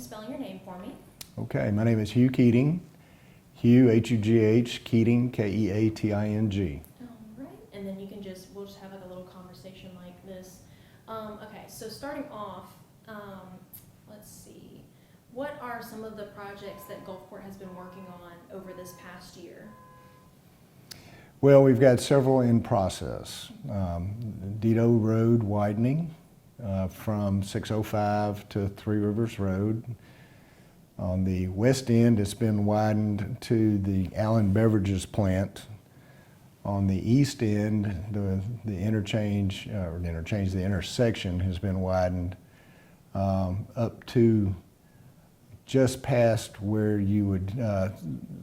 spelling your name for me? Okay, my name is Hugh Keating. Hugh, H-U-G-H, Keating, K-E-A-T-I-N-G. All right, and then we'll just have like a little conversation like this. Okay, so starting off, let's see. What are some of the projects that Gulfport has been working on over this past year? Well, we've got several in process. Dido Road widening from 605 to Three Rivers Road. On the west end, it's been widened to the Allen Beverages plant. On the east end, the intersection has been widened up to just past where you would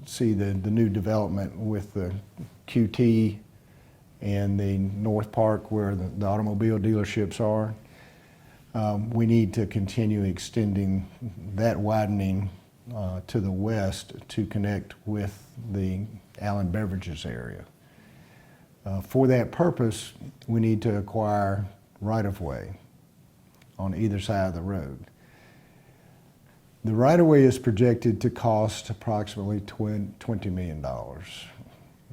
see the new development with the QT and the North Park where the automobile dealerships are. We need to continue extending that widening to the west to connect with the Allen Beverages area. For that purpose, we need to acquire right-of-way on either side of the road. The right-of-way is projected to cost approximately $20 million.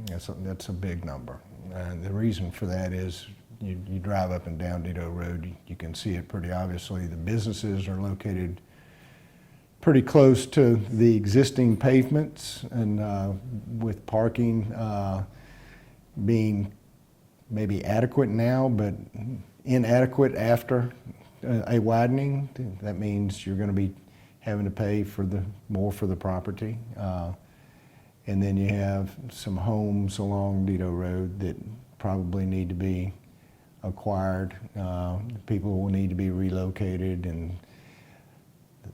That's a big number. And the reason for that is you drive up and down Dido Road, you can see it pretty obviously. The businesses are located pretty close to the existing pavements, and with parking being maybe adequate now, but inadequate after a widening. That means you're going to be having to pay for more for the property. And then you have some homes along Dido Road that probably need to be acquired. People will need to be relocated, and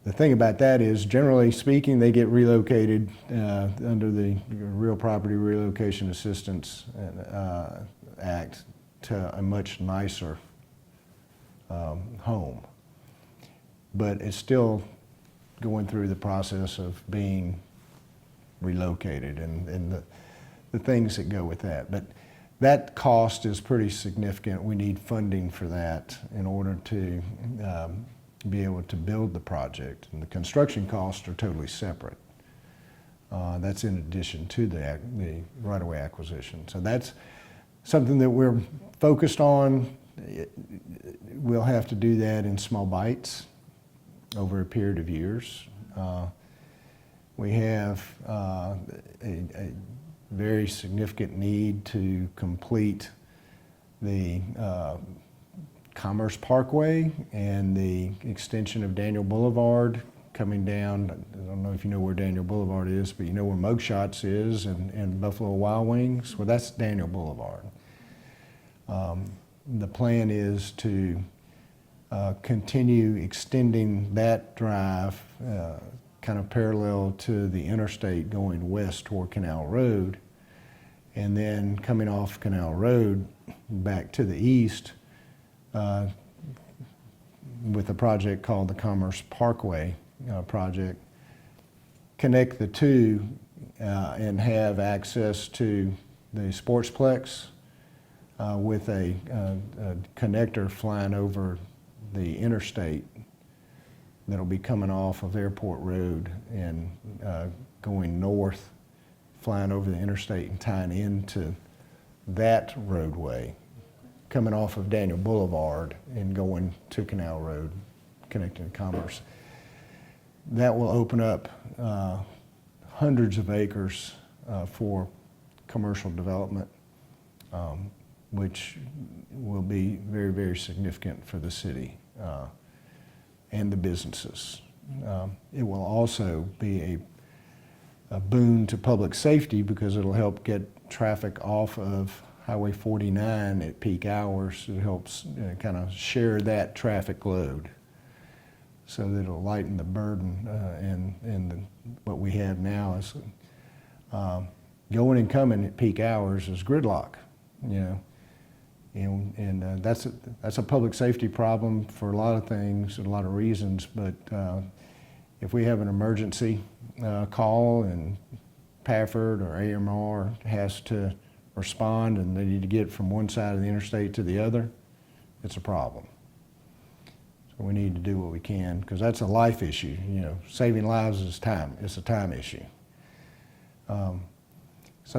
the thing about that is, generally speaking, they get relocated under the Real Property Relocation Assistance Act to a much nicer home. But it's still going through the process of being relocated and the things that go with that. But that cost is pretty significant. We need funding for that in order to be able to build the project. And the construction costs are totally separate. That's in addition to the right-of-way acquisition. So that's something that we're focused on. We'll have to do that in small bites over a period of years. We have a very significant need to complete the Commerce Parkway and the extension of Daniel Boulevard coming down. I don't know if you know where Daniel Boulevard is, but you know where Mugshots is and Buffalo Wild Wings? Well, that's Daniel Boulevard. The plan is to continue extending that drive kind of parallel to the interstate going west toward Canal Road, and then coming off Canal Road back to the east with a project called the Commerce Parkway project, connect the two and have access to the Sportsplex with a connector flying over the interstate that'll be coming off of Airport Road and going north, flying over the interstate and tying into that roadway, coming off of Daniel Boulevard and going to Canal Road, connecting to Commerce. That will open up hundreds of acres for commercial development, which will be very, very significant for the city and the businesses. It will also be a boon to public safety because it'll help get traffic off of Highway 49 at peak hours. It helps kind of share that traffic load so that it'll lighten the burden. And what we have now is going and coming at peak hours is gridlock, you know. And that's a public safety problem for a lot of things and a lot of reasons, but if we have an emergency call and Pafford or AMR has to respond and they need to get from one side of the interstate to the other, it's a problem. We need to do what we can, because that's a life issue. You know, saving lives is time. It's a time issue. So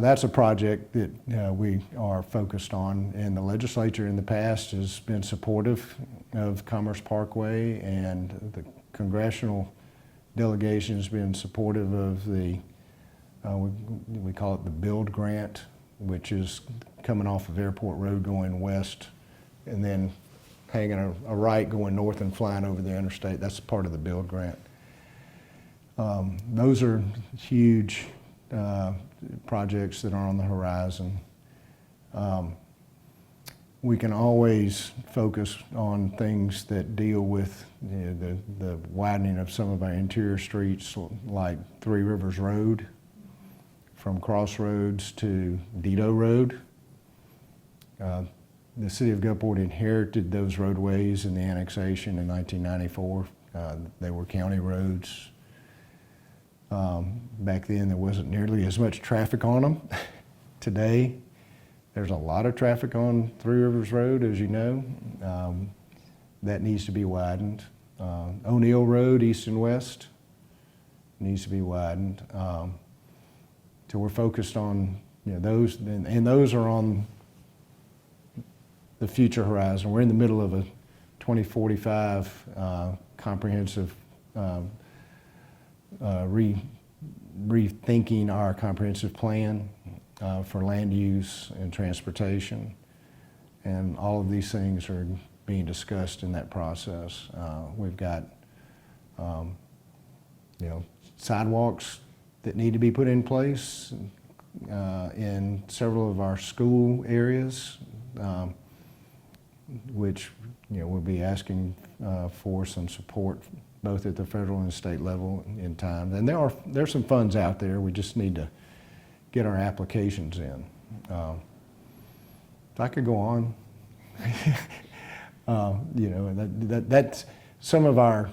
that's a project that we are focused on, and the legislature in the past has been supportive of Commerce Parkway, and the congressional delegation has been supportive of the, we call it the Build Grant, which is coming off of Airport Road going west, and then hanging a right going north and flying over the interstate. That's part of the Build Grant. Those are huge projects that are on the horizon. We can always focus on things that deal with the widening of some of our interior streets, like Three Rivers Road, from Crossroads to Dido Road. The city of Gulfport inherited those roadways in the annexation in 1994. They were county roads. Back then there wasn't nearly as much traffic on them. Today there's a lot of traffic on Three Rivers Road, as you know. That needs to be widened. O'Neill Road, east and west, needs to be widened. So we're focused on those, and those are on the future horizon. We're in the middle of a 2045 comprehensive rethinking our comprehensive plan for land use and transportation, and all of these things are being discussed in that process. We've got sidewalks that need to be put in place in several of our school areas, which we'll be asking for some support both at the federal and state level in time. And there's some funds out there. We just need to get our applications in. If I could go on, that's some of our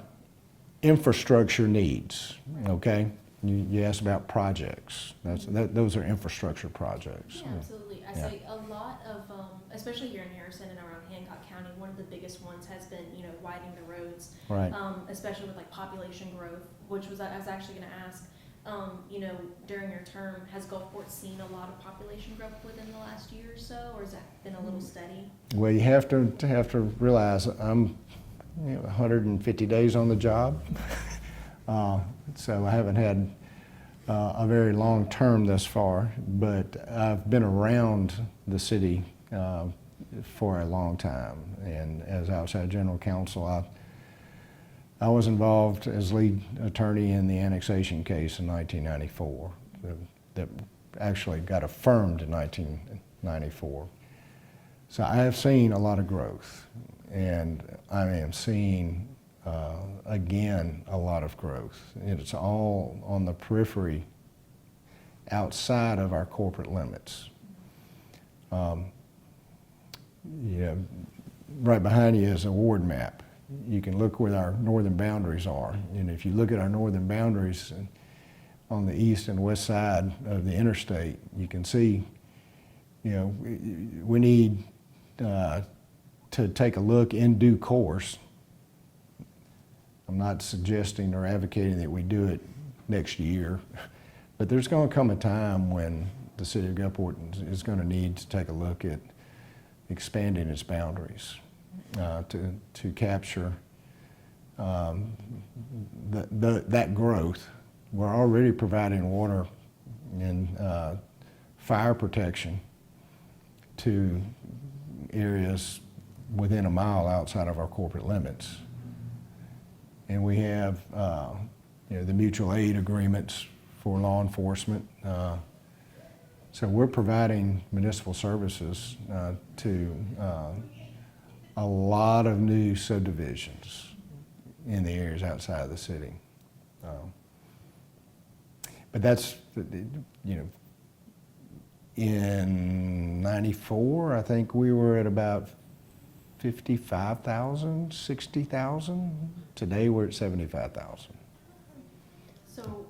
infrastructure needs. Okay, you asked about projects. Those are infrastructure projects. Yeah, absolutely. I say a lot of, especially here in Harrison and around Hancock County, one of the biggest ones has been, widening the roads. Right. Especially with like population growth, which was, I was actually going to ask, during your term, has Gulfport seen a lot of population growth within the last year or so, or has that been a little steady? Well, you have to realize I'm 150 days on the job, so I haven't had a very long term thus far, but I've been around the city for a long time, and as outside general counsel, I was involved as lead attorney in the annexation case in 1994 that actually got affirmed in 1994. So I have seen a lot of growth, and I am seeing again a lot of growth. And it's all on the periphery outside of our corporate limits. Right behind you is a ward map. You can look where our northern boundaries are, and if you look at our northern boundaries on the east and west side of the interstate, you can see, we need to take a look in due course. I'm not suggesting or advocating that we do it next year, but there's going to come a time when the city of Gulfport is going to need to take a look at expanding its boundaries to capture that growth. We're already providing water and fire protection to areas within a mile outside of our corporate limits. And we have the mutual aid agreements for law enforcement. So we're providing municipal services to a lot of new subdivisions in the areas outside of the city. But that's, in '94, I think we were at about 55,000, 60,000. Today we're at 75,000. So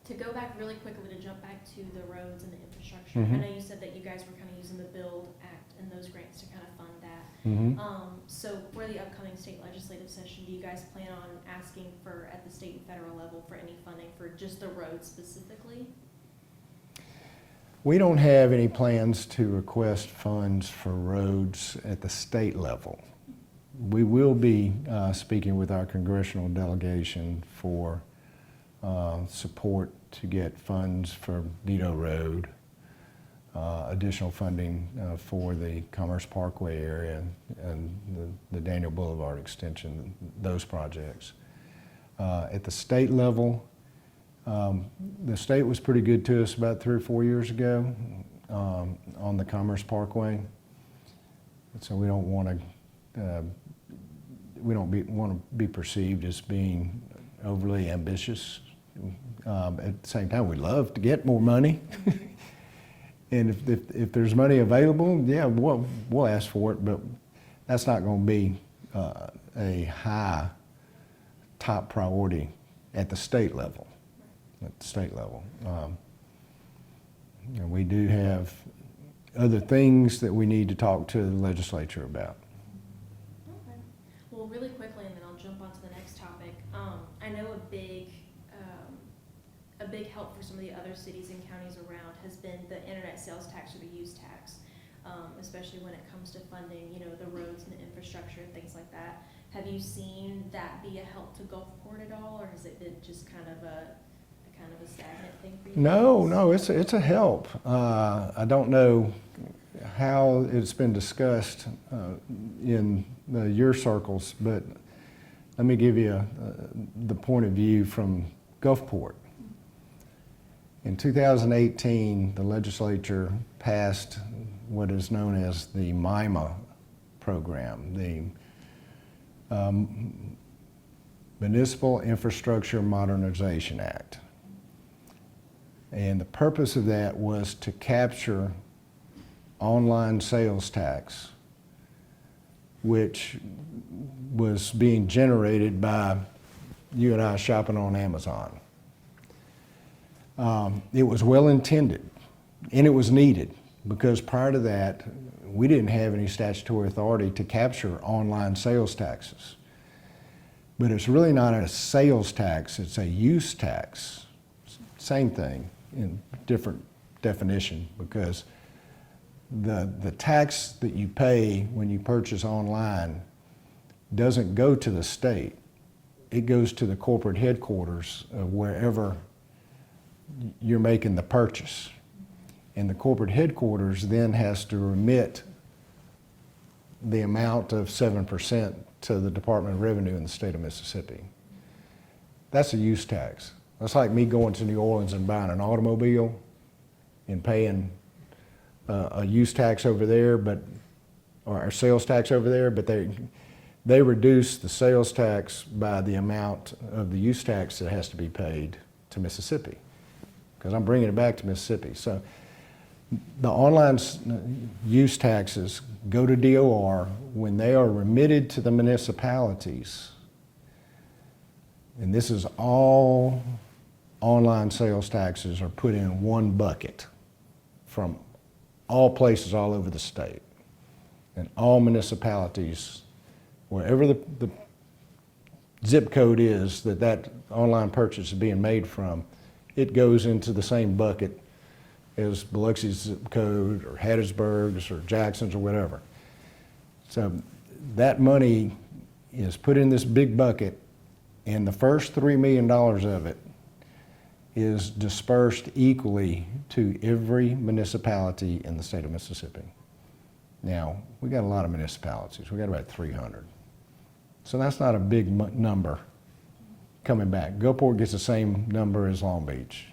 to go back really quickly, to jump back to the roads and the infrastructure, Mm-hmm. I know you said that you guys were kind of using the Build Act and those grants to kind of fund that. Mhm. So for the upcoming state legislative session, do you guys plan on asking for, at the state and federal level, for any funding for just the roads specifically? We don't have any plans to request funds for roads at the state level. We will be speaking with our congressional delegation for support to get funds for Vito Road, additional funding for the Commerce Parkway area and the Daniel Boulevard extension, those projects. At the state level, the state was pretty good to us about 3 or 4 years ago on the Commerce Parkway. So we don't want to want to be perceived as being overly ambitious. At the same time, we'd love to get more money. And if there's money available, yeah, we'll ask for it, but that's not going to be a high top priority at the state level. At the state level. You know, we do have other things that we need to talk to the legislature about. Okay. Well, really quickly, and then I'll jump on to the next topic. I know a big help for some of the other cities and counties around has been the internet sales tax or the use tax, especially when it comes to funding, you know, the roads and the infrastructure and things like that. Have you seen that be a help to Gulfport at all, or has it been just kind of a stagnant thing for you? No, it's a help. I don't know how it's been discussed in your circles, but let me give you the point of view from Gulfport. In 2018, the legislature passed what is known as the MIMA program, the Municipal Infrastructure Modernization Act. And the purpose of that was to capture online sales tax, which was being generated by you and I shopping on Amazon. It was well intended, and it was needed, because prior to that, we didn't have any statutory authority to capture online sales taxes. But it's really not a sales tax, it's a use tax. Same thing in different definition, because the tax that you pay when you purchase online doesn't go to the state. It goes to the corporate headquarters of wherever you're making the purchase. And the corporate headquarters then has to remit the amount of 7% to the Department of Revenue in the state of Mississippi. That's a use tax. That's like me going to New Orleans and buying an automobile and paying a use tax over there, or a sales tax over there, but they reduce the sales tax by the amount of the use tax that has to be paid to Mississippi, because I'm bringing it back to Mississippi. So the online use taxes go to DOR when they are remitted to the municipalities. And this is all online sales taxes are put in one bucket from all places all over the state. And all municipalities, wherever the zip code is that online purchase is being made from, it goes into the same bucket as Biloxi's zip code or Hattiesburg's or Jackson's or whatever. So that money is put in this big bucket, and the first $3 million of it is dispersed equally to every municipality in the state of Mississippi. Now, we got a lot of municipalities. We got about 300. So that's not a big number coming back. Gulfport gets the same number as Long Beach,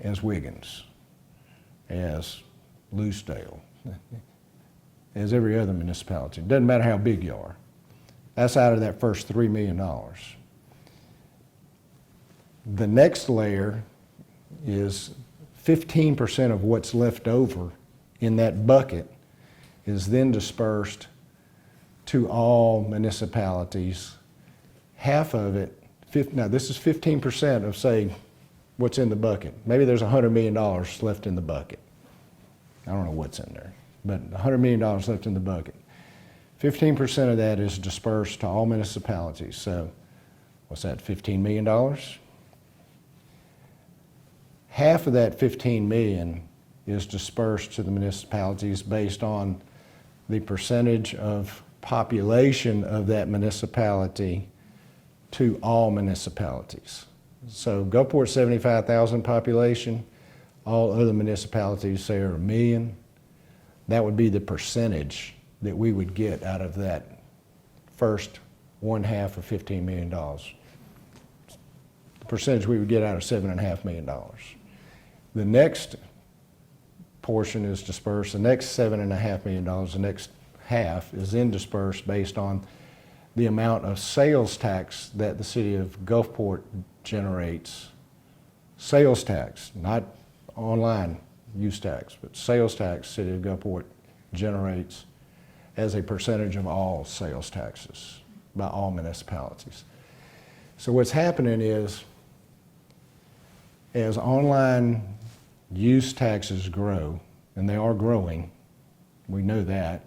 as Wiggins, as Loosedale, as every other municipality. It doesn't matter how big you are. That's out of that first $3 million. The next layer is 15% of what's left over in that bucket is then dispersed to all municipalities. Half of it, now this is 15% of, say, what's in the bucket. Maybe there's $100 million left in the bucket. I don't know what's in there. but $100 million left in the bucket. 15% of that is dispersed to all municipalities. So what's that, $15 million? Half of that $15 million is dispersed to the municipalities based on the percentage of population of that municipality to all municipalities. So Gulfport 75,000 population, all other municipalities say are 1 million. That would be the percentage that we would get out of that first 1/2 of $15 million. The percentage we would get out of $7.5 million. The next portion is dispersed, the next $7.5 million, the next half is then dispersed based on the amount of sales tax that the city of Gulfport generates. Sales tax, not online use tax, but sales tax city of Gulfport generates as a percentage of all sales taxes by all municipalities. So what's happening is, as online use taxes grow, and they are growing, we know that.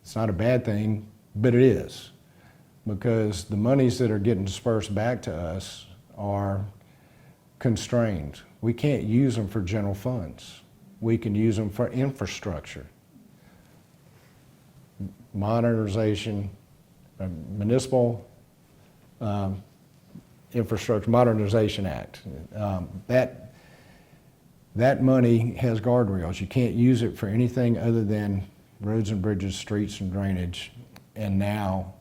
It's not a bad thing, but it is, because the monies that are getting dispersed back to us are constrained. We can't use them for general funds. We can use them for infrastructure, modernization, municipal infrastructure modernization act. That money has guardrails. You can't use it for anything other than roads and bridges, streets and drainage, and now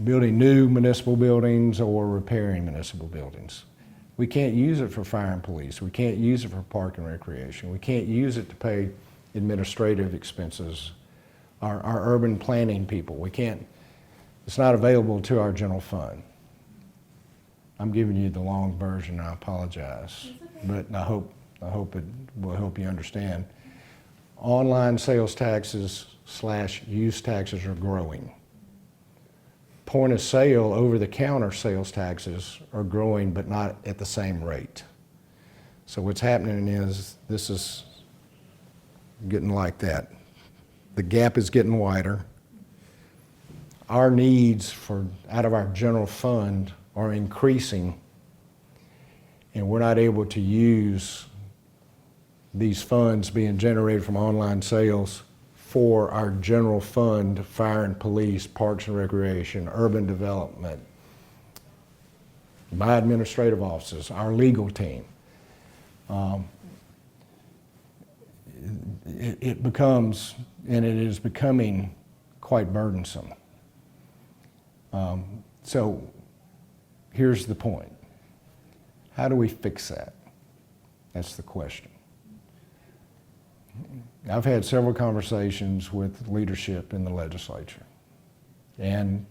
building new municipal buildings or repairing municipal buildings. We can't use it for fire and police. We can't use it for park and recreation. We can't use it to pay administrative expenses. Our urban planning people, we can't, it's not available to our general fund. I'm giving you the long version, I apologize, but I hope it will help you understand. Online sales taxes / use taxes are growing. Point of sale, over-the-counter sales taxes are growing, but not at the same rate. So what's happening is, this is getting like that. The gap is getting wider. Our needs out of our general fund are increasing, and we're not able to use these funds being generated from online sales for our general fund, fire and police, parks and recreation, urban development, my administrative offices, our legal team. It becomes, and it is becoming, quite burdensome. So here's the point. How do we fix that? That's the question. I've had several conversations with leadership in the legislature and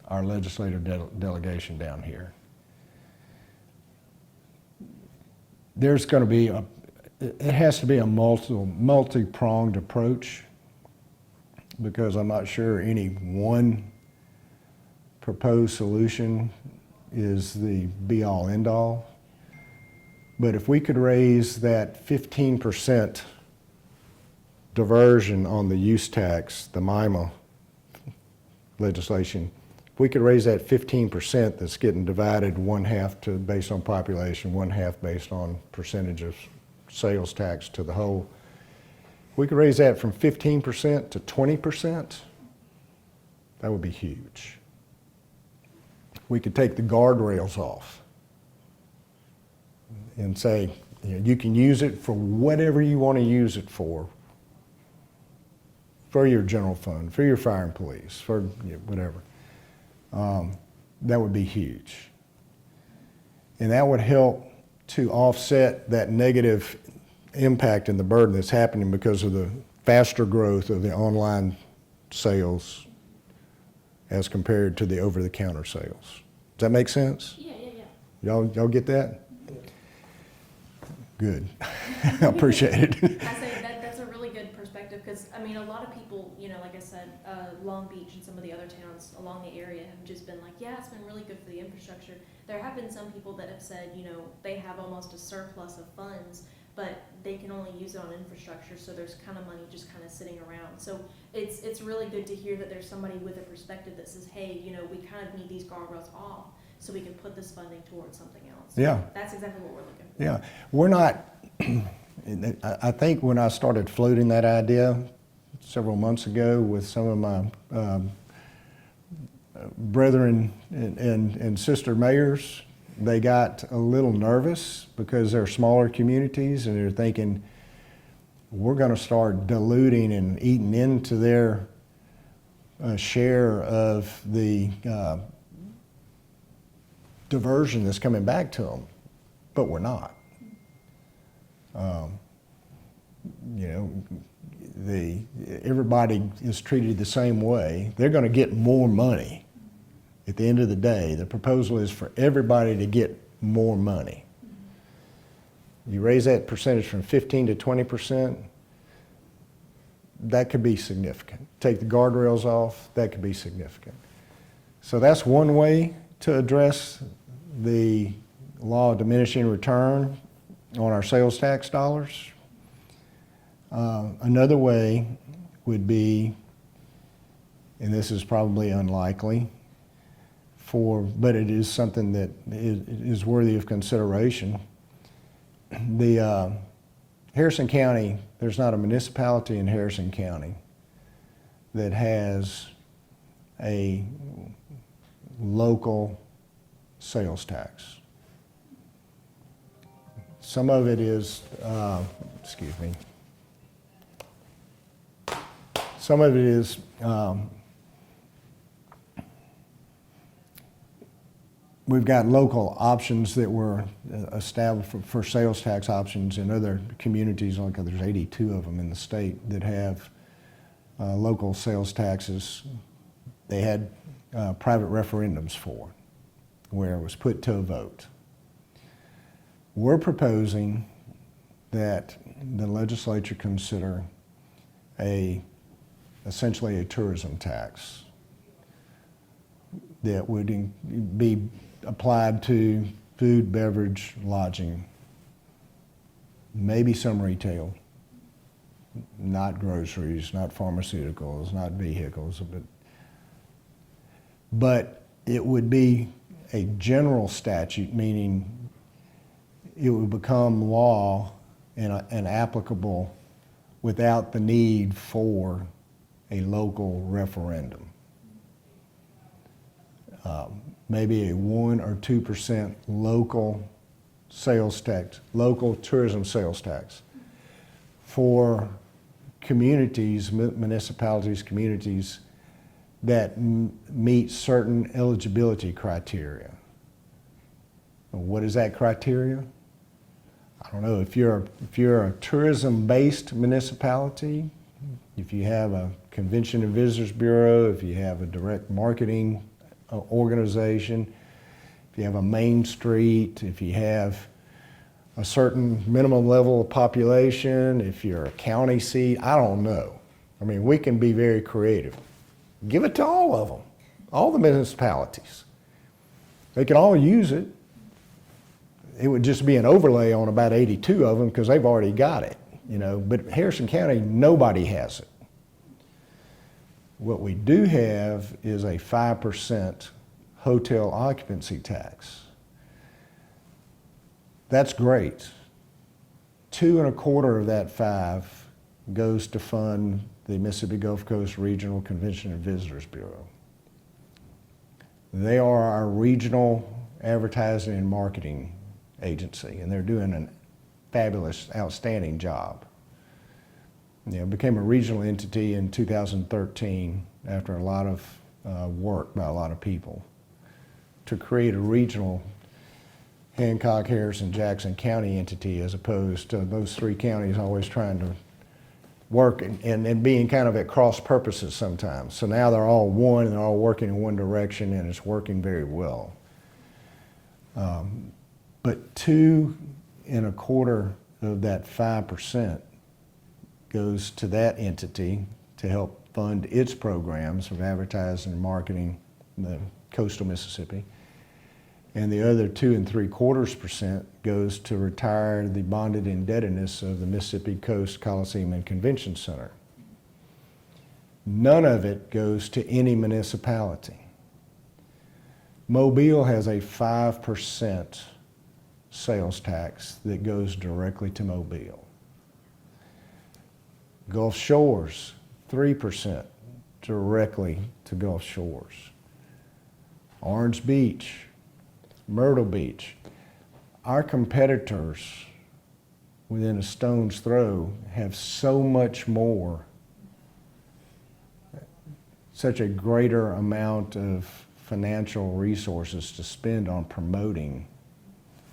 our legislative delegation down here. There's going to be it has to be a multi-pronged approach, because I'm not sure any one proposed solution is the be-all, end-all. But if we could raise that 15% diversion on the use tax, the MIMA legislation, if we could raise that 15% that's getting divided 1/2 based on population, 1/2 based on percentage of sales tax to the whole, if we could raise that from 15% to 20%, that would be huge. We could take the guardrails off and say, you can use it for whatever you want to use it for your general fund, for your fire and police, for whatever. That would be huge. And that would help to offset that negative impact and the burden that's happening because of the faster growth of the online sales as compared to the over-the-counter sales. Does that make sense? Yeah. Y'all get that? Good. I appreciate it. I say that's a really good perspective, because I mean, a lot of people, like I said, Long Beach and some of the other towns along the area have just been like, yeah, it's been really good for the infrastructure. There have been some people that have said, they have almost a surplus of funds but they can only use it on infrastructure, so there's kind of money just kind of sitting around. So it's really good to hear that there's somebody with a perspective that says, hey, you know, we kind of need these guardrails off so we can put this funding towards something else. Yeah. That's exactly what we're looking for. Yeah, we're not, I think when I started floating that idea several months ago with some of my brethren and sister mayors, they got a little nervous because they're smaller communities and they're thinking, we're going to start diluting and eating into their share of the diversion that's coming back to them, but we're not. You know, everybody is treated the same way. They're going to get more money at the end of the day. The proposal is for everybody to get more money. You raise that percentage from 15 to 20%, that could be significant. Take the guardrails off, that could be significant. So that's one way to address the law of diminishing return on our sales tax dollars. Another way would be, and this is probably unlikely, but it is something that is worthy of consideration. The Harrison County, there's not a municipality in Harrison County that has a local sales tax. Some of it is, excuse me, some of it is we've got local options that were established for sales tax options in other communities. Like there's 82 of them in the state that have local sales taxes. They had private referendums for, where it was put to a vote. We're proposing that the legislature consider essentially a tourism tax that would be applied to food, beverage, lodging, maybe some retail, not groceries, not pharmaceuticals, not vehicles, but it would be a general statute, meaning it would become law and applicable without the need for a local referendum. Maybe a 1 or 2% local sales tax, local tourism sales tax for communities, municipalities, communities that meet certain eligibility criteria. What is that criteria? I don't know. If you're a tourism-based municipality, if you have a Convention and Visitors Bureau, if you have a direct marketing organization, if you have a Main Street, if you have a certain minimum level of population, if you're a county seat, I don't know. I mean, we can be very creative. Give it to all of them, all the municipalities. They can all use it. It would just be an overlay on about 82 of them because they've already got it, you know. But Harrison County, nobody has it. What we do have is a 5% hotel occupancy tax. That's great. 2 1/4 of that 5 goes to fund the Mississippi Gulf Coast Regional Convention and Visitors Bureau. They are our regional advertising and marketing agency, and they're doing a fabulous, outstanding job. You know, it became a regional entity in 2013 after a lot of work by a lot of people to create a regional Hancock, Harrison, Jackson County entity as opposed to those 3 counties always trying to work and being kind of at cross purposes sometimes. So now they're all one and they're all working in one direction and it's working very well. But 2 1/4 of that 5% goes to that entity to help fund its programs of advertising and marketing in the coastal Mississippi. and the other 2.75% goes to retire the bonded indebtedness of the Mississippi Coast Coliseum and Convention Center. None of it goes to any municipality. Mobile has a 5% sales tax that goes directly to Mobile. Gulf Shores, 3% directly to Gulf Shores. Orange Beach, Myrtle Beach. Our competitors within a stone's throw have so much more, such a greater amount of financial resources to spend on promoting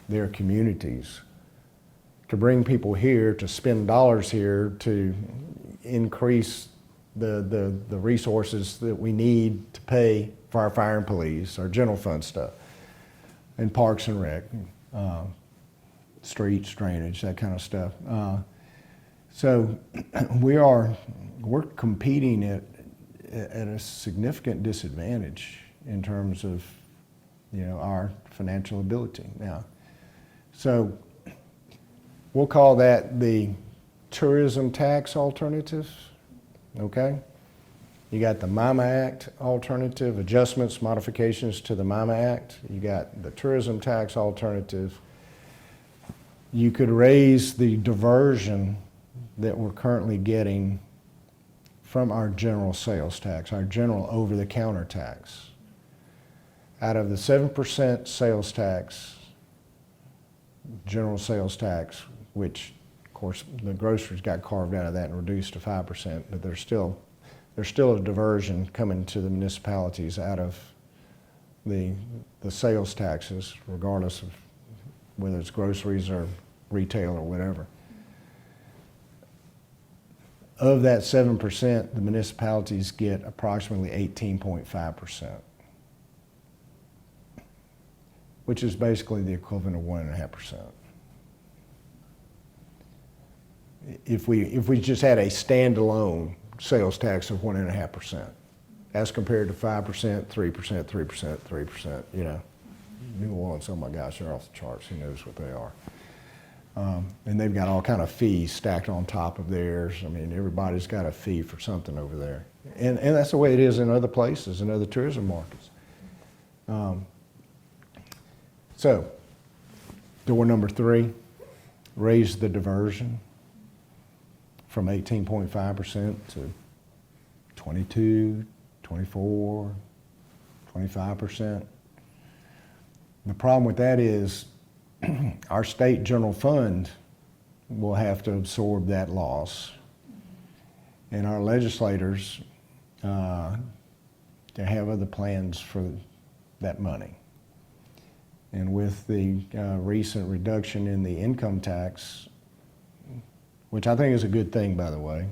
their communities, to bring people here, to spend dollars here, to increase the resources that we need to pay for our fire and police, our general fund stuff, and parks and rec, streets, drainage, that kind of stuff. So we're competing at a significant disadvantage in terms of, our financial ability now. So we'll call that the tourism tax alternative, okay? You got the MIMA Act alternative, adjustments, modifications to the MIMA Act. You got the tourism tax alternative. You could raise the diversion that we're currently getting from our general sales tax, our general over-the-counter tax. Out of the 7% sales tax, general sales tax, which of course the groceries got carved out of that and reduced to 5%, but there's still a diversion coming to the municipalities out of the sales taxes, regardless of whether it's groceries or retail or whatever. Of that 7%, the municipalities get approximately 18.5%, which is basically the equivalent of 1.5%. If we just had a standalone sales tax of 1.5%, as compared to 5%, 3%, 3%, 3%, New Orleans, oh my gosh, they're off the charts. Who knows what they are? And they've got all kind of fees stacked on top of theirs. I mean, everybody's got a fee for something over there. And that's the way it is in other places, in other tourism markets. So, door number 3, raise the diversion from 18.5% to 22, 24, 25%. The problem with that is our state general fund will have to absorb that loss, and our legislators they have other plans for that money. And with the recent reduction in the income tax, which I think is a good thing, by the way,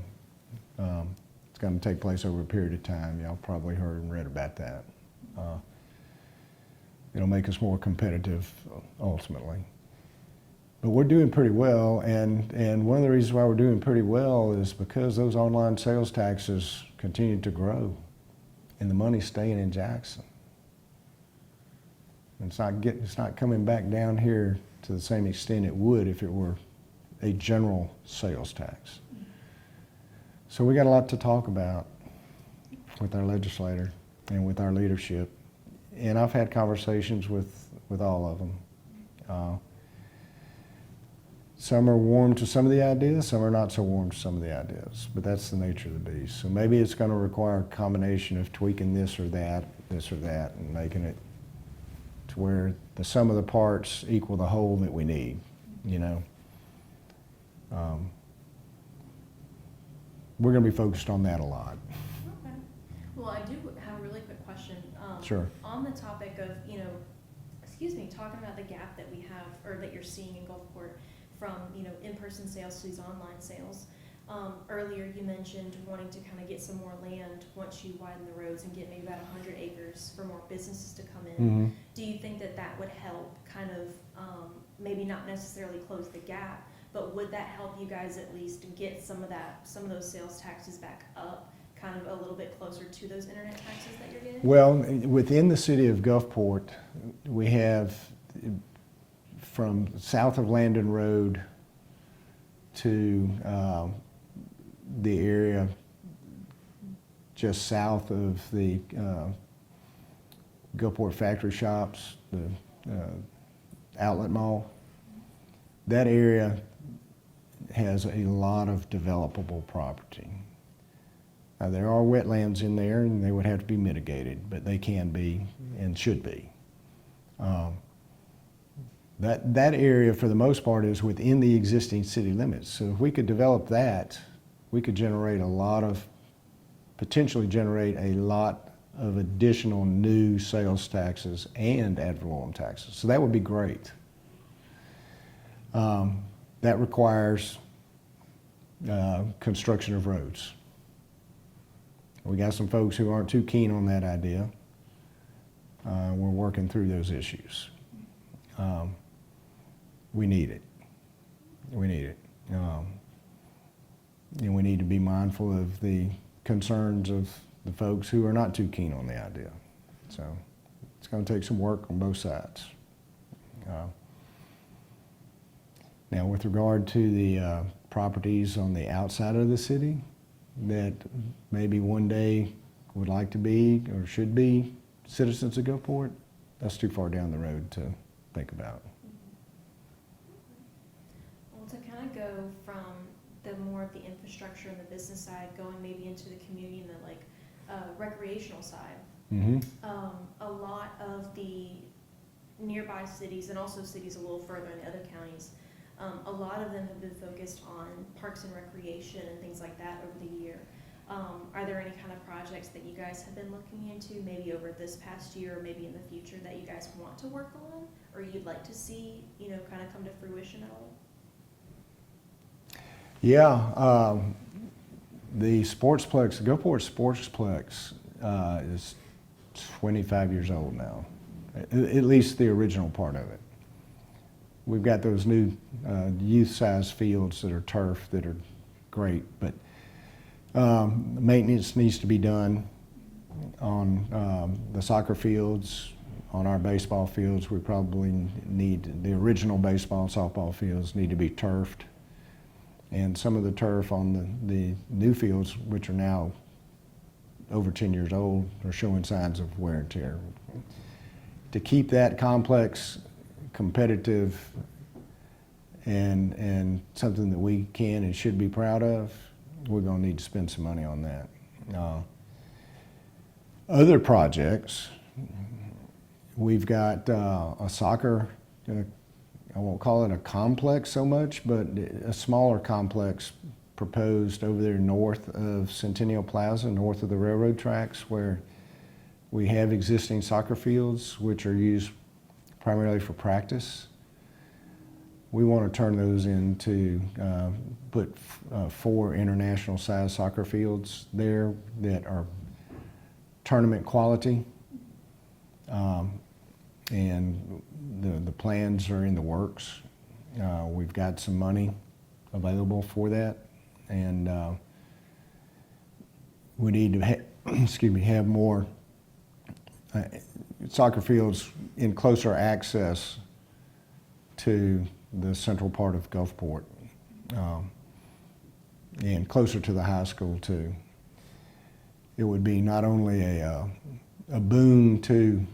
it's going to take place over a period of time. Y'all probably heard and read about that. It'll make us more competitive ultimately. But we're doing pretty well, and one of the reasons why we're doing pretty well is because those online sales taxes continue to grow, and the money's staying in Jackson. It's not coming back down here to the same extent it would if it were a general sales tax. So we got a lot to talk about with our legislator and with our leadership. And I've had conversations with all of them. Some are warm to some of the ideas, some are not so warm to some of the ideas, but that's the nature of the beast. So maybe it's going to require a combination of tweaking this or that, and making it to where the sum of the parts equal the whole that we need, We're going to be focused on that a lot. Okay. Well, I do have a really quick question. Sure. On the topic of, talking about the gap that we have, or that you're seeing in Gulfport from, in-person sales to these online sales. Earlier you mentioned wanting to kind of get some more land once you widen the roads and get maybe about 100 acres for more businesses to come in. Mm-hmm. Do you think that would help kind of, maybe not necessarily close the gap, but would that help you guys at least get some of those sales taxes back up kind of a little bit closer to those internet taxes that you're getting? Well, within the city of Gulfport, we have from south of Landon Road to the area just south of the Gulfport factory shops, the outlet mall. That area has a lot of developable property. Now, there are wetlands in there, and they would have to be mitigated, but they can be and should be. That area, for the most part, is within the existing city limits. So if we could develop that, we could potentially generate a lot of additional new sales taxes and ad valorem taxes. So that would be great. That requires construction of roads. We got some folks who aren't too keen on that idea. We're working through those issues. We need it. We need it. And we need to be mindful of the concerns of the folks who are not too keen on the idea. So it's going to take some work on both sides. Now, with regard to the properties on the outside of the city that maybe one day would like to be or should be citizens of Gulfport, that's too far down the road to think about. Well, to kind of go from the more of the infrastructure and the business side, going maybe into the community and the recreational side, Mm-hmm. a lot of the nearby cities and also cities a little further in the other counties, a lot of them have been focused on parks and recreation and things like that over the year. Are there any kind of projects that you guys have been looking into, maybe over this past year or maybe in the future, that you guys want to work on or you'd like to see, kind of come to fruition at all? Yeah, the Sportsplex, the Gulfport Sportsplex is 25 years old now, at least the original part of it. We've got those new youth-sized fields that are turf that are great, but maintenance needs to be done on the soccer fields, on our baseball fields. We probably need, the original baseball and softball fields need to be turfed. And some of the turf on the new fields, which are now over 10 years old, are showing signs of wear and tear. To keep that complex competitive and something that we can and should be proud of, we're going to need to spend some money on that. Other projects, we've got a soccer, I won't call it a complex so much, but a smaller complex proposed over there north of Centennial Plaza, north of the railroad tracks, where we have existing soccer fields which are used primarily for practice. We want to turn those into, put 4 international size soccer fields there that are tournament quality. And the plans are in the works. We've got some money available for that, and we need to have more soccer fields in closer access to the central part of Gulfport, and closer to the high school too. It would be not only a boon to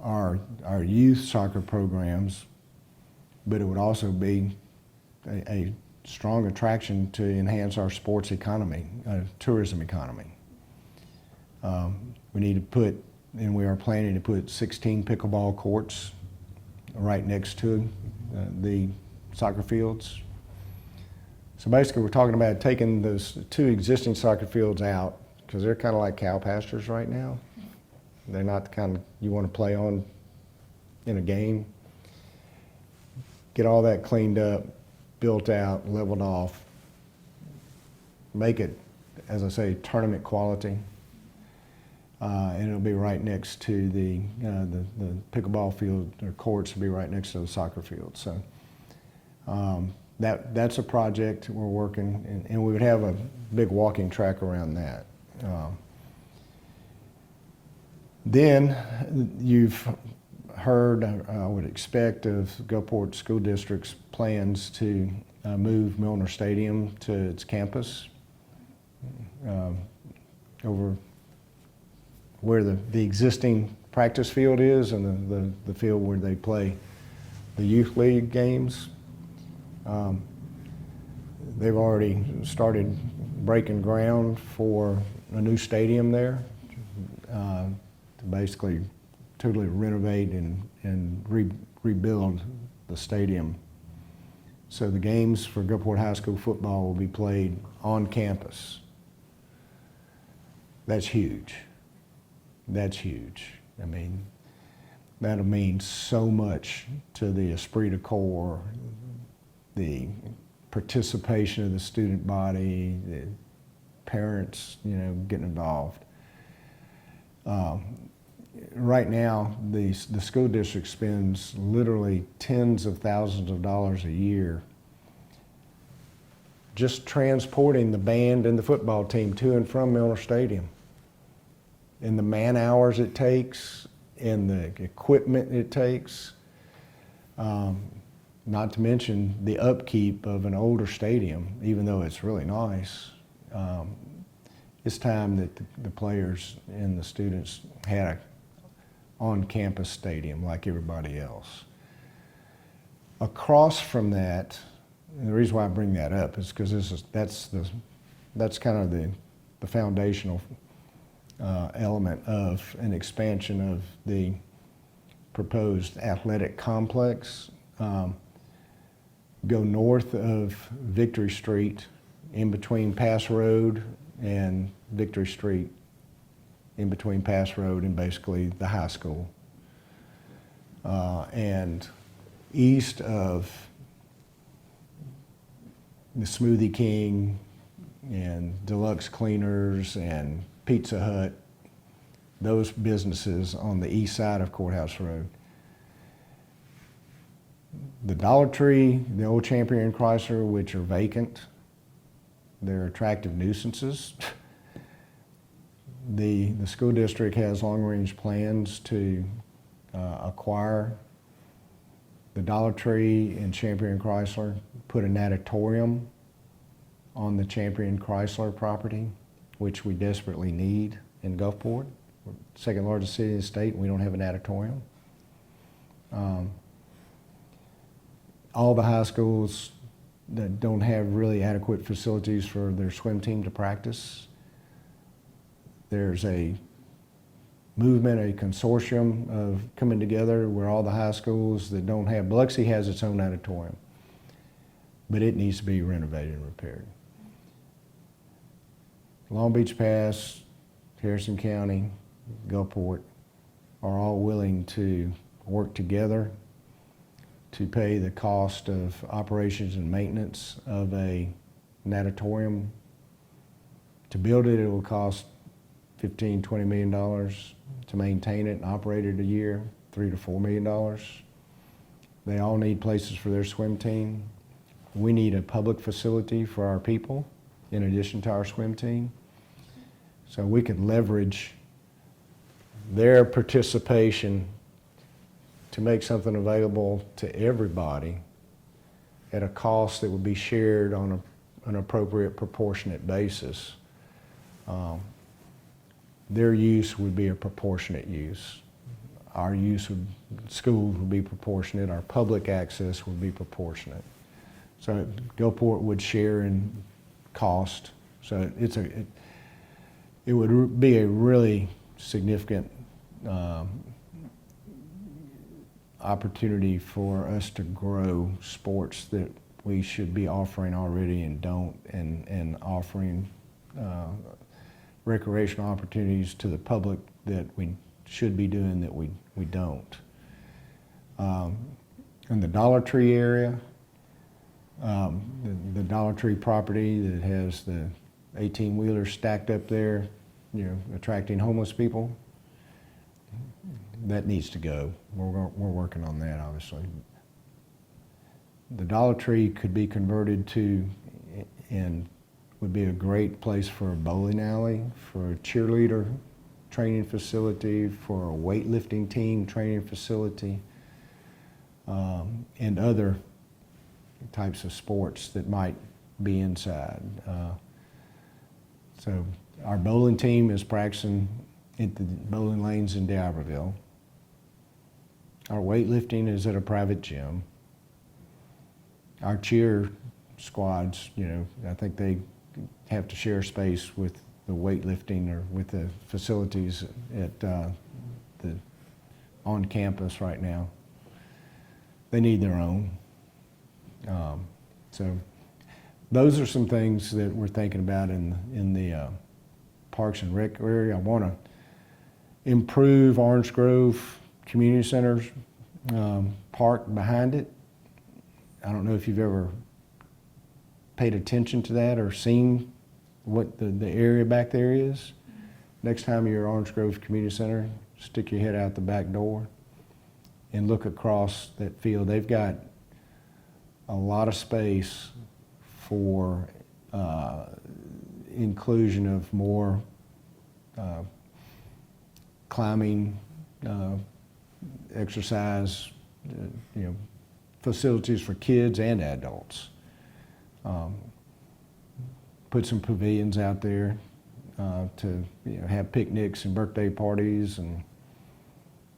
our youth soccer programs, but it would also be a strong attraction to enhance our sports economy, tourism economy. We need to put, and we are planning to put 16 pickleball courts right next to the soccer fields. So basically we're talking about taking those 2 existing soccer fields out, because they're kind of like cow pastures right now. They're not the kind you want to play on in a game. Get all that cleaned up, built out, leveled off. Make it, as I say, tournament quality. And it'll be right next to the pickleball field, or courts will be right next to the soccer field. So that's a project we're working, and we would have a big walking track around that. Then you've heard, I would expect, of Gulfport School District's plans to move Milner Stadium to its campus over where the existing practice field is and the field where they play the youth league games. They've already started breaking ground for a new stadium there to basically totally renovate and rebuild the stadium. So the games for Gulfport High School football will be played on campus. That's huge. That's huge. I mean, that'll mean so much to the esprit de corps, the participation of the student body, the parents, getting involved. Right now, the school district spends literally tens of thousands of dollars a year just transporting the band and the football team to and from Milner Stadium. And the man hours it takes and the equipment it takes, not to mention the upkeep of an older stadium, even though it's really nice. It's time that the players and the students had a on-campus stadium like everybody else. Across from that, and the reason why I bring that up is because that's kind of the foundational element of an expansion of the proposed athletic complex. Go north of Victory Street, in between Pass Road and Victory Street, in between Pass Road and basically the high school. And east of the Smoothie King and Deluxe Cleaners and Pizza Hut, those businesses on the east side of Courthouse Road. The Dollar Tree, the old Champion Chrysler, which are vacant, they're attractive nuisances. The school district has long-range plans to acquire the Dollar Tree and Champion Chrysler, put a natatorium on the Champion Chrysler property, which we desperately need in Gulfport. We're the second largest city in the state, and we don't have a natatorium. All the high schools that don't have really adequate facilities for their swim team to practice, there's a movement, a consortium of coming together where all the high schools that don't have, Biloxi has its own natatorium, but it needs to be renovated and repaired. Long Beach Pass, Harrison County, Gulfport are all willing to work together to pay the cost of operations and maintenance of a natatorium. To build it, it will cost $15, $20 million. To maintain it and operate it a year, $3 to $4 million. They all need places for their swim team. We need a public facility for our people in addition to our swim team. So we could leverage their participation to make something available to everybody at a cost that would be shared on an appropriate, proportionate basis. Their use would be a proportionate use. Our use schools would be proportionate. Our public access would be proportionate. So Gulfport would share in cost. So it would be a really significant opportunity for us to grow sports that we should be offering already and don't, and offering recreational opportunities to the public that we should be doing that we don't. In the Dollar Tree area, the Dollar Tree property that has the 18-wheelers stacked up there, attracting homeless people, that needs to go. We're working on that, obviously. The Dollar Tree could be converted to, and would be a great place for a bowling alley, for a cheerleader training facility, for a weightlifting team training facility, and other types of sports that might be inside. So our bowling team is practicing at the bowling lanes in D'Iberville. Our weightlifting is at a private gym. Our cheer squads, you know, I think they have to share space with the weightlifting or with the facilities at on campus right now. They need their own. So those are some things that we're thinking about in the Parks and Rec area. I want to improve Orange Grove Community Center's park behind it. I don't know if you've ever paid attention to that or seen what the area back there is. Next time you're at Orange Grove Community Center, stick your head out the back door and look across that field. They've got a lot of space for inclusion of more climbing, exercise, you know, facilities for kids and adults. Put some pavilions out there to, you know, have picnics and birthday parties, and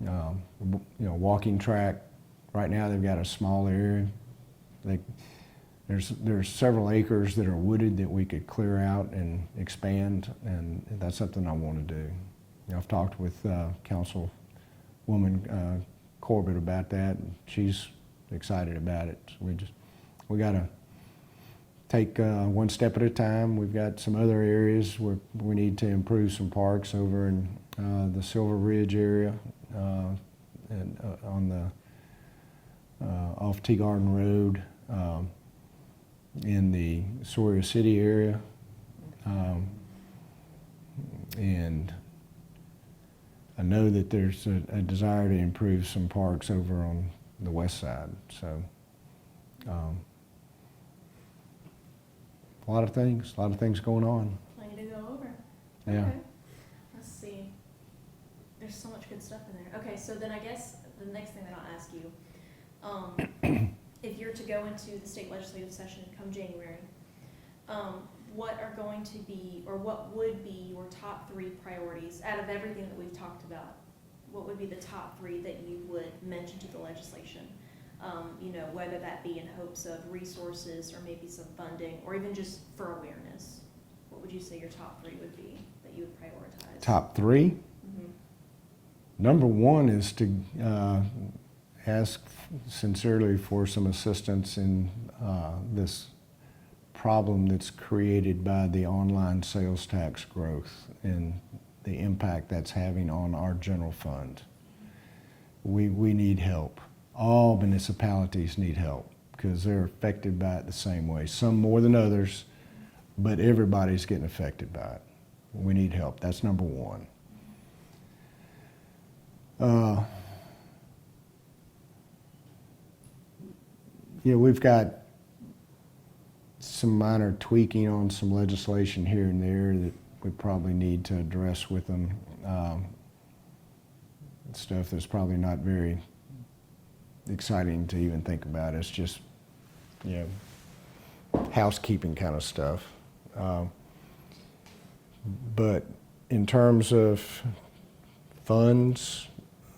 you know, walking track. Right now they've got a small area. There's several acres that are wooded that we could clear out and expand, and that's something I want to do. You know, I've talked with Councilwoman Corbett about that, and she's excited about it. So we got to take one step at a time. We've got some other areas where we need to improve some parks over in the Silver Ridge area and on the off Tea Garden Road, in the Sawyer City area, and I know that there's a desire to improve some parks over on the west side. So a lot of things going on. Plenty to go over. Yeah. Okay. Let's see. There's so much good stuff in there. Okay, so then I guess the next thing that I'll ask you, if you're to go into the state legislative session come January, what are going to be, or what would be your top 3 priorities out of everything that we've talked about? What would be the top 3 that you would mention to the legislation? You know, whether that be in hopes of resources or maybe some funding, or even just for awareness. What would you say your top 3 would be that you would prioritize? Top 3? Mm-hmm. Number 1 is to ask sincerely for some assistance in this problem that's created by the online sales tax growth and the impact that's having on our general fund. We need help. All municipalities need help because they're affected by it the same way. Some more than others, but everybody's getting affected by it. We need help. That's number 1. Yeah, we've got some minor tweaking on some legislation here and there that we probably need to address with them. Stuff that's probably not very exciting to even think about. It's just, you know, housekeeping kind of stuff. But in terms of funds,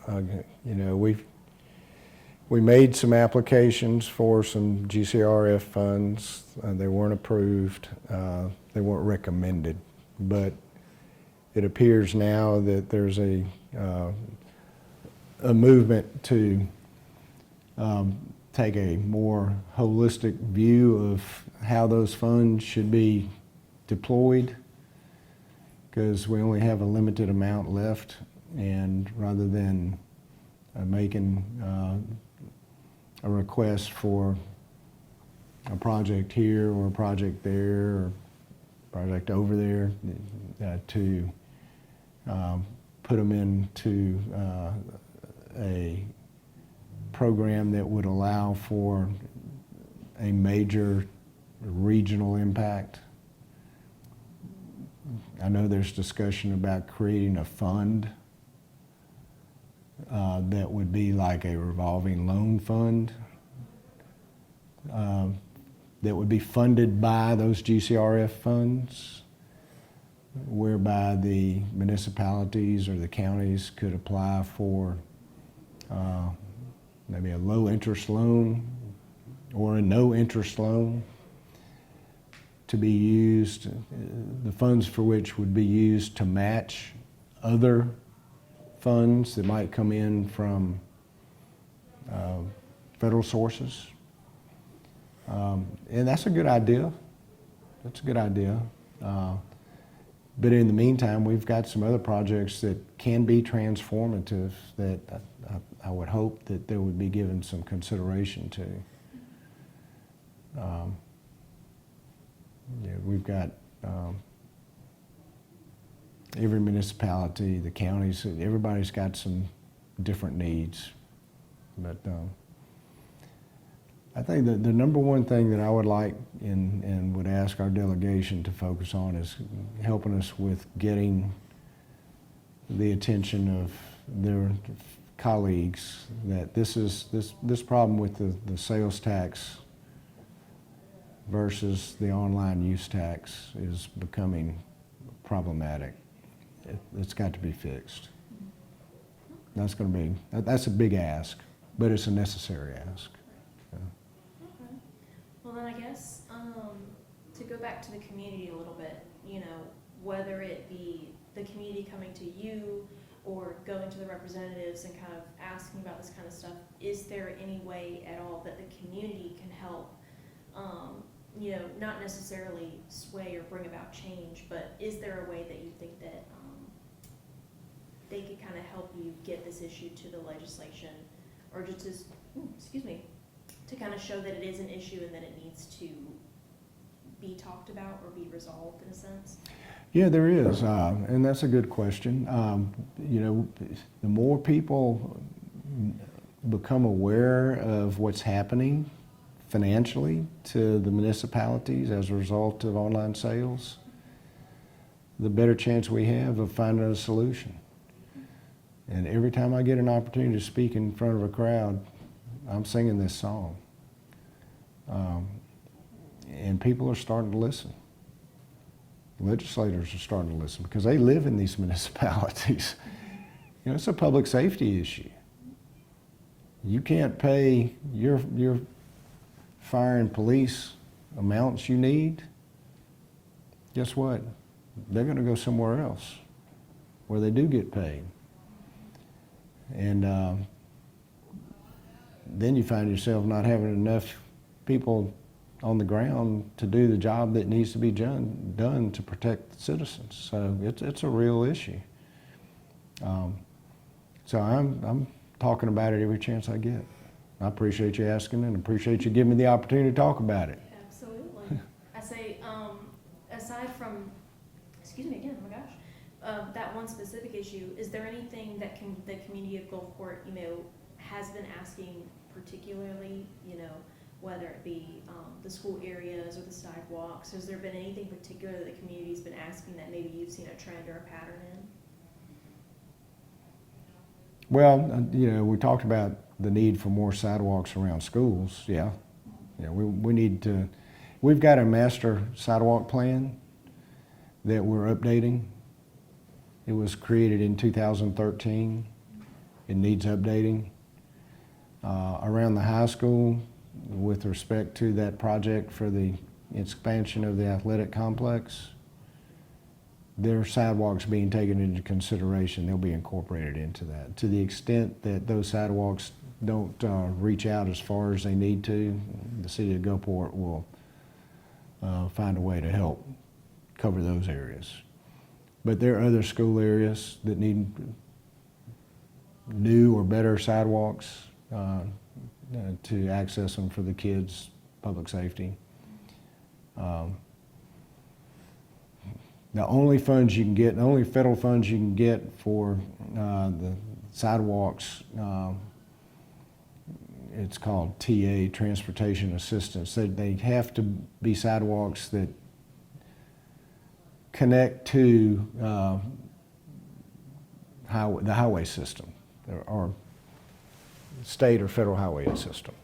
you know, we made some applications for some GCRF funds. They weren't approved. They weren't recommended. But it appears now that there's a movement to take a more holistic view of how those funds should be deployed, because we only have a limited amount left, and rather than making a request for a project here or a project there or project over there, to put them into a program that would allow for a major regional impact. I know there's discussion about creating a fund that would be like a revolving loan fund that would be funded by those GCRF funds, whereby the municipalities or the counties could apply for maybe a low interest loan or a no interest loan to be used, the funds for which would be used to match other funds that might come in from federal sources. And that's a good idea. That's a good idea. But in the meantime, we've got some other projects that can be transformative that I would hope that there would be given some consideration to. Yeah, we've got every municipality, the counties, everybody's got some different needs. But I think that the number one thing that I would like and would ask our delegation to focus on is helping us with getting the attention of their colleagues that this problem with the sales tax versus the online use tax is becoming problematic. It's got to be fixed. That's a big ask, but it's a necessary ask. Okay. Well, then I guess to go back to the community a little bit, you know, whether it be the community coming to you or going to the representatives and kind of asking about this kind of stuff, is there any way at all that the community can help, you know, not necessarily sway or bring about change, but is there a way that you think that they could kind of help you get this issue to the legislation, or just as, to kind of show that it is an issue and that it needs to be talked about or be resolved in a sense? Yeah, there is, and that's a good question. You know, the more people become aware of what's happening financially to the municipalities as a result of online sales, the better chance we have of finding a solution. And every time I get an opportunity to speak in front of a crowd, I'm singing this song. And people are starting to listen. Legislators are starting to listen because they live in these municipalities. You know, it's a public safety issue. You can't pay your fire and police amounts you need. Guess what? They're going to go somewhere else where they do get paid. And then you find yourself not having enough people on the ground to do the job that needs to be done to protect the citizens. So it's a real issue. So I'm talking about it every chance I get. I appreciate you asking and appreciate you giving me the opportunity to talk about it. Absolutely. I say, aside from, excuse me again, oh my gosh, that one specific issue, is there anything that the community of Gulfport, you know, has been asking particularly, you know, whether it be the school areas or the sidewalks? Has there been anything particular that the community's been asking that maybe you've seen a trend or a pattern in? Well, you know, we talked about the need for more sidewalks around schools. Yeah, we need to. We've got a master sidewalk plan that we're updating. It was created in 2013. It needs updating. Around the high school, with respect to that project for the expansion of the athletic complex, there are sidewalks being taken into consideration. They'll be incorporated into that. To the extent that those sidewalks don't reach out as far as they need to, the city of Gulfport will find a way to help cover those areas. But there are other school areas that need new or better sidewalks to access them for the kids' public safety. The only funds you can get, the only federal funds you can get for the sidewalks it's called TA, transportation assistance. They have to be sidewalks that connect to the highway system, or state or federal highway system,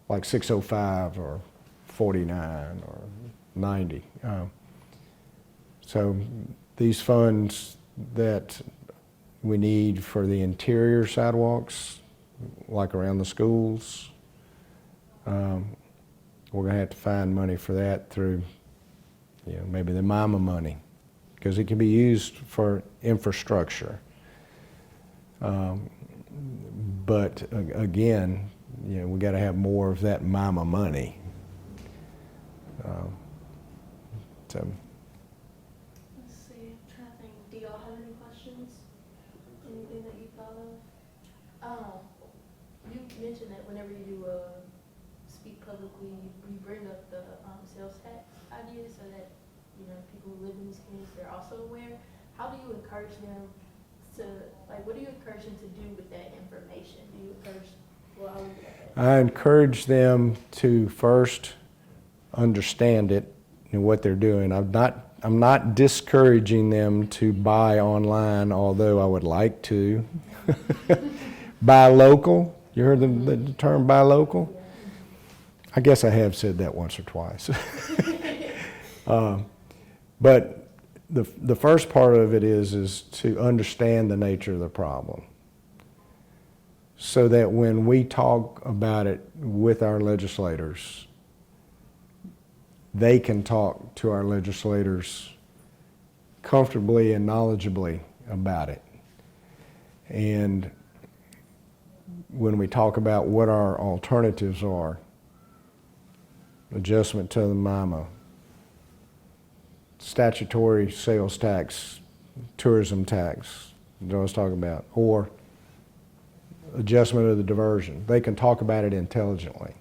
like 605 or 49 or 90. So these funds that we need for the interior sidewalks, like around the schools, we're going to have to find money for that through, maybe the MIMA money, because it can be used for infrastructure. But again, we got to have more of that MIMA money. So. Let's see, I'm trying to think, do y'all have any questions? Anything that you thought of? You mentioned that whenever you speak publicly, you bring up the sales tax idea so that people who live in these communities, they're also aware. How do you encourage them to, what do you encourage them to do with that information? Do you encourage, how would you do that? I encourage them to first understand it and what they're doing. I'm not discouraging them to buy online, although I would like to. Buy local. You heard the term buy local? I guess I have said that once or twice. But the first part of it is to understand the nature of the problem, so that when we talk about it with our legislators, they can talk to our legislators comfortably and knowledgeably about it. And when we talk about what our alternatives are, adjustment to the MIMA, statutory sales tax, tourism tax, you know what I was talking about, or adjustment of the diversion, they can talk about it intelligently.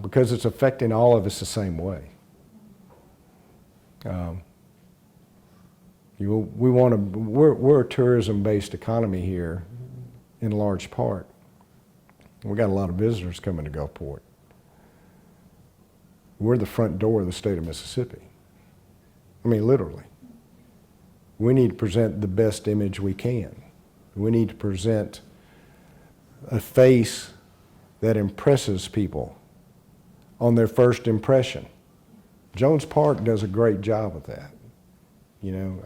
Because it's affecting all of us the same way. We're a tourism-based economy here, in large part. We got a lot of visitors coming to Gulfport. We're the front door of the state of Mississippi. I mean, literally. We need to present the best image we can. We need to present a face that impresses people on their first impression. Jones Park does a great job of that.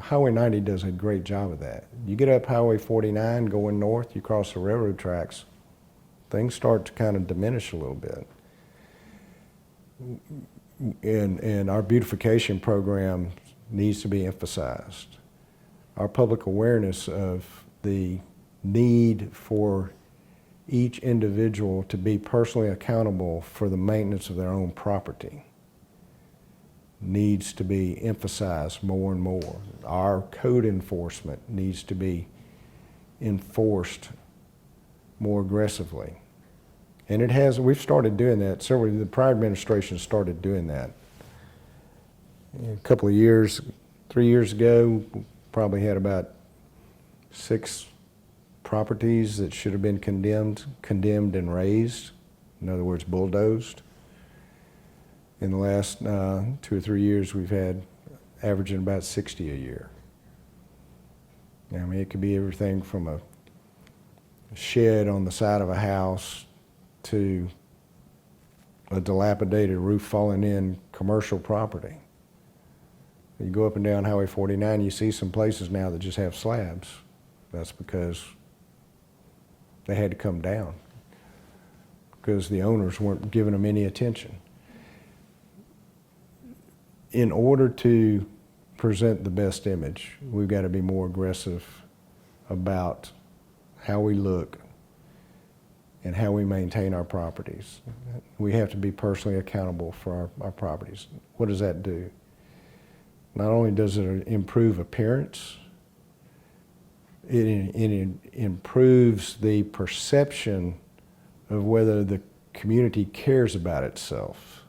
Highway 90 does a great job of that. You get up Highway 49 going north, you cross the railroad tracks, things start to kind of diminish a little bit. And our beautification program needs to be emphasized. Our public awareness of the need for each individual to be personally accountable for the maintenance of their own property needs to be emphasized more and more. Our code enforcement needs to be enforced more aggressively. And we've started doing that. The prior administration started doing that. A couple of years, 3 years ago, probably had about 6 properties that should have been condemned and razed. In other words, bulldozed. In the last 2 or 3 years, we've had averaging about 60 a year. I mean, it could be everything from a shed on the side of a house to a dilapidated roof falling in commercial property. You go up and down Highway 49, you see some places now that just have slabs. That's because they had to come down because the owners weren't giving them any attention. In order to present the best image, we've got to be more aggressive about how we look and how we maintain our properties. We have to be personally accountable for our properties. What does that do? Not only does it improve appearance, it improves the perception of whether the community cares about itself.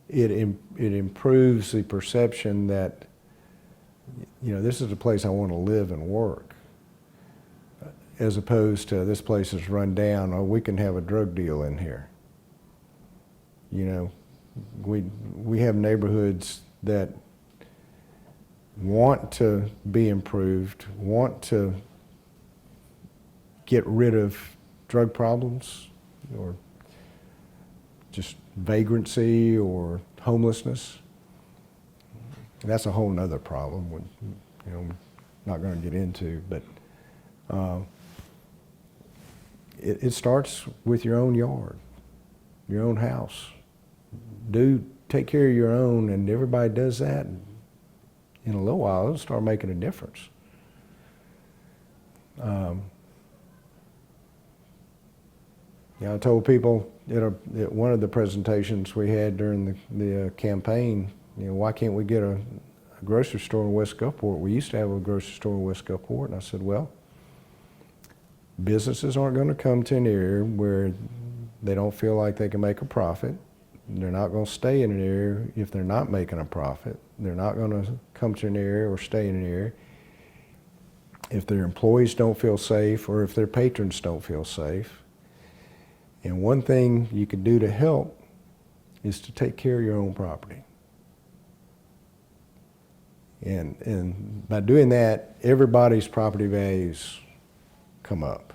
It improves the perception that, this is a place I want to live and work. as opposed to this place is run down, or we can have a drug deal in here. You know, we have neighborhoods that want to be improved, want to get rid of drug problems or just vagrancy or homelessness. And that's a whole nother problem, you know, not going to get into, but it starts with your own yard, your own house. Take care of your own, and everybody does that. In a little while, it'll start making a difference. I told people at one of the presentations we had during the campaign, why can't we get a grocery store in West Gulfport? We used to have a grocery store in West Gulfport, and I said, well, businesses aren't going to come to an area where they don't feel like they can make a profit. They're not going to stay in an area if they're not making a profit. They're not going to come to an area or stay in an area if their employees don't feel safe or if their patrons don't feel safe. And one thing you could do to help is to take care of your own property. And by doing that, everybody's property values come up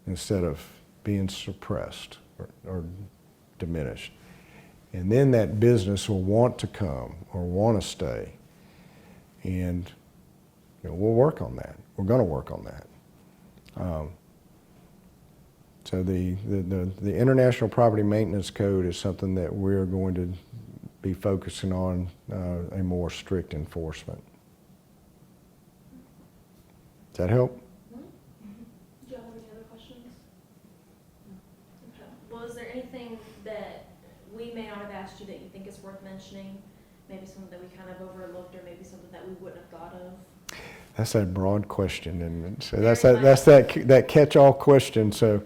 instead of being suppressed or diminished. And then that business will want to come or want to stay. And we'll work on that. We're going to work on that. So the International Property Maintenance Code is something that we're going to be focusing on a more strict enforcement. Does that help? Do you have any other questions? Okay. Well, is there anything that we may not have asked you that you think is worth mentioning? Maybe something that we kind of overlooked, or maybe something that we wouldn't have thought of? That's that broad question, and so that's that catch-all question. So,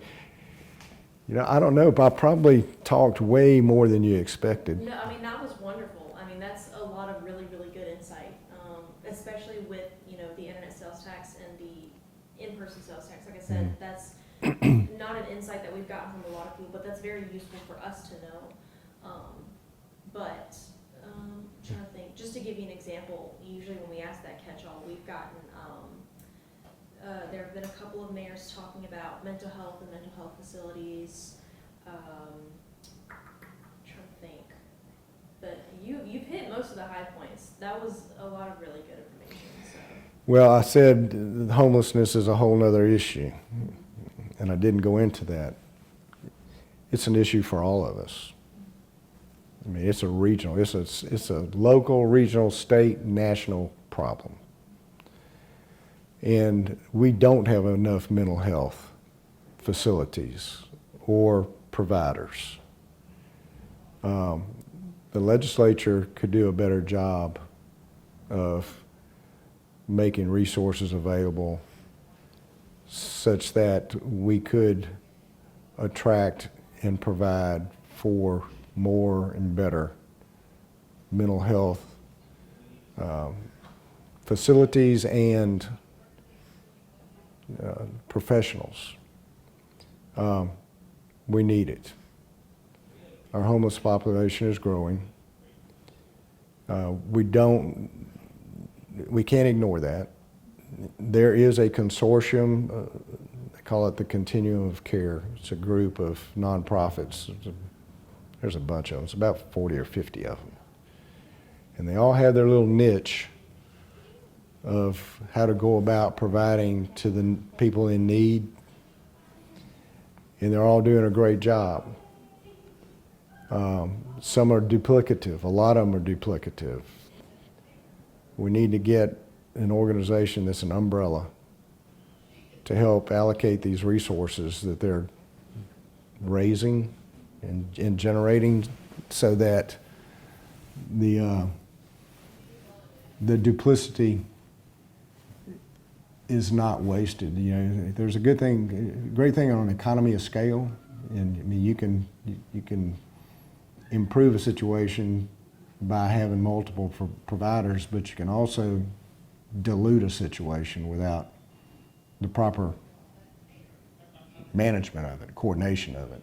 I don't know, but I probably talked way more than you expected. No, I mean, that was wonderful. I mean, that's a lot of really, really good insight, especially with, the internet sales tax and the in-person sales tax. Like I said, that's not an insight that we've gotten from a lot of people, but that's very useful for us to know. I'm trying to think, just to give you an example, usually when we ask that catch-all, we've gotten, there have been a couple of mayors talking about mental health and mental health facilities. Trying to think, but you've hit most of the high points. That was a lot of really good information. So. Well, I said homelessness is a whole other issue, and I didn't go into that. It's an issue for all of us. I mean, it's a regional, it's a local, regional, state, national problem. And we don't have enough mental health facilities or providers. The legislature could do a better job of making resources available such that we could attract and provide for more and better mental health facilities and professionals. We need it. Our homeless population is growing. We can't ignore that. There is a consortium, they call it the Continuum of Care. It's a group of nonprofits. There's a bunch of them. It's about 40 or 50 of them. And they all have their little niche of how to go about providing to the people in need. And they're all doing a great job. Some are duplicative. A lot of them are duplicative. We need to get an organization that's an umbrella to help allocate these resources that they're raising and generating, so that the duplicity is not wasted. There's a great thing on an economy of scale, and I mean you can improve a situation by having multiple providers, but you can also dilute a situation without the proper management of it, coordination of it.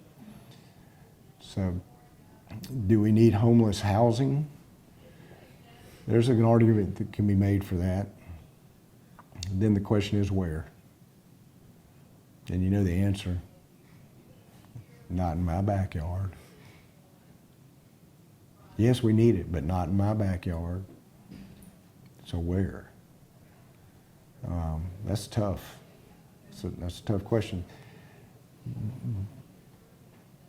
So, do we need homeless housing? There's an argument that can be made for that. Then the question is where? And you know the answer. Not in my backyard. Yes, we need it, but not in my backyard. So where? That's tough. So that's a tough question.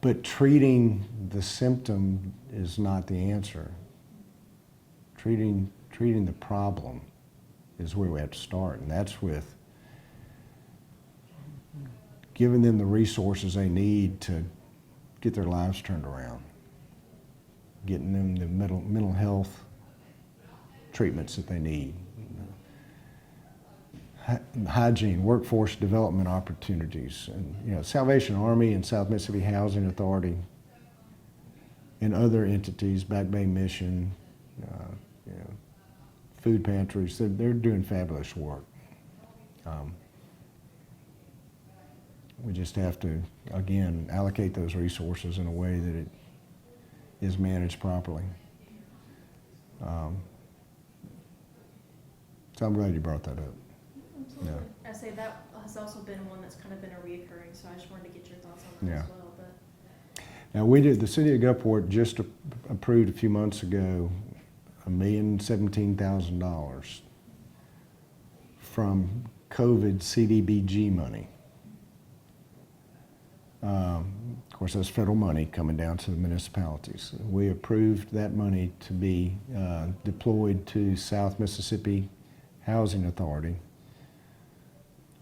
But treating the symptom is not the answer. Treating the problem is where we have to start, and that's with giving them the resources they need to get their lives turned around, getting them the mental health treatments that they need, hygiene, workforce development opportunities, and Salvation Army and South Mississippi Housing Authority and other entities, Back Bay Mission, food pantries, they're doing fabulous work. We just have to, again, allocate those resources in a way that it is managed properly. So I'm glad you brought that up. Absolutely. Yeah. I say that has also been one that's kind of been a reoccurring, so I just wanted to get your thoughts on that Yeah. as well. But Now the city of Gulfport just approved a few months ago $1,017,000 from COVID CDBG money. Of course, that's federal money coming down to the municipalities. We approved that money to be deployed to South Mississippi Housing Authority.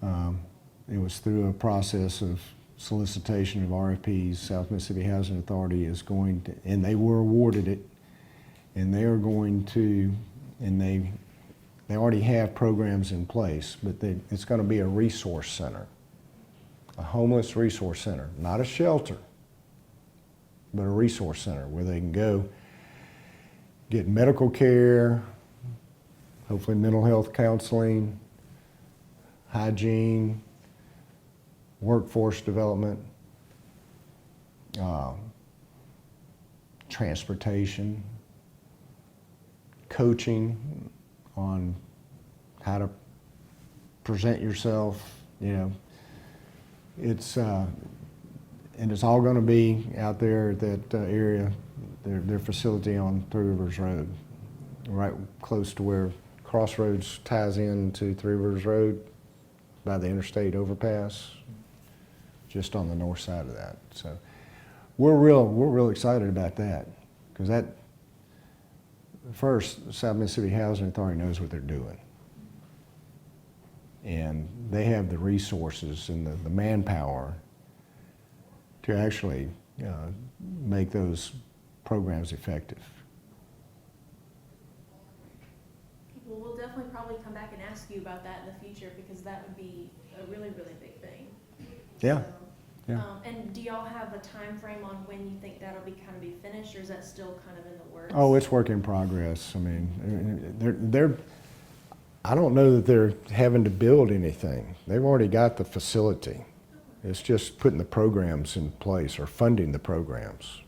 It was through a process of solicitation of RFPs. South Mississippi Housing Authority is going to, and they were awarded it, and they are going to, and they already have programs in place, but it's going to be a resource center, a homeless resource center, not a shelter, but a resource center where they can go get medical care, hopefully mental health counseling, hygiene, workforce development, transportation, coaching on how to present yourself, It's and it's all going to be out there at that area, their facility on Three Rivers Road, right close to where Crossroads ties in to Three Rivers Road by the interstate overpass, just on the north side of that. So we're real excited about that, because that first, South Mississippi Housing Authority knows what they're doing, and they have the resources and the manpower to actually make those programs effective. well, we'll definitely probably come back and ask you about that in the future, because that would be a really, really big thing. Yeah. So, Yeah. And do y'all have a time frame on when you think that'll be finished, or is that still kind of in the works? Oh, it's work in progress. I mean, they're I don't know that they're having to build anything. They've already got the facility. It's just putting the programs in place or funding the programs.